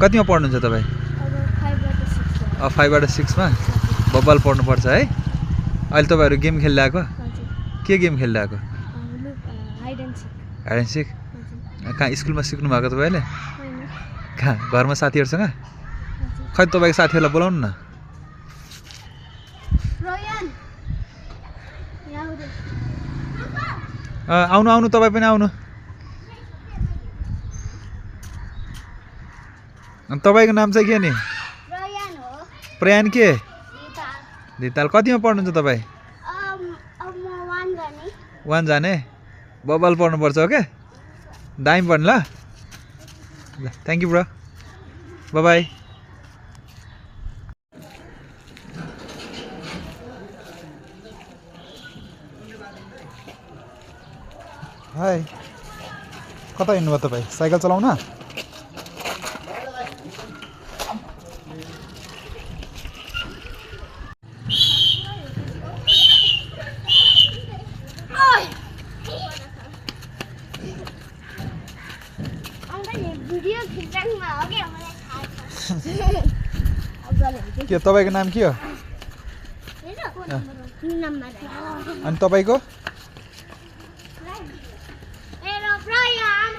कतिमा पढ्नुहुन्छ तपाईँ? 5 बाट 6 मा बब्बाल पढ्नुपर्छ है। अहिले तपाईँहरू गेम खेलिरहेको? के गेम खेलिरहेको? Hide and seek. कहाँ स्कुलमा सिक्नु भएको तपाईँले? कहाँ घरमा साथीहरूसँग? खै तपाईँको साथीहरूलाई बोलाउनु न। आउनु आउनु तपाईँ पनि आउनु। तपाईँको नाम चाहिँ के नि? प्रयान के? धिताल। कतिमा पढ्नुहुन्छ तपाईँ? 1 जाने बब्बाल पढ्नुपर्छ हो क्या। दामी पढ्नु ल। Thank you bro, by by. High, कता हिँड्नुभयो तपाईँ? साइकल चलाउन? के तपाईँको नाम के हो? अनि तपाईँको? Hello, Brian.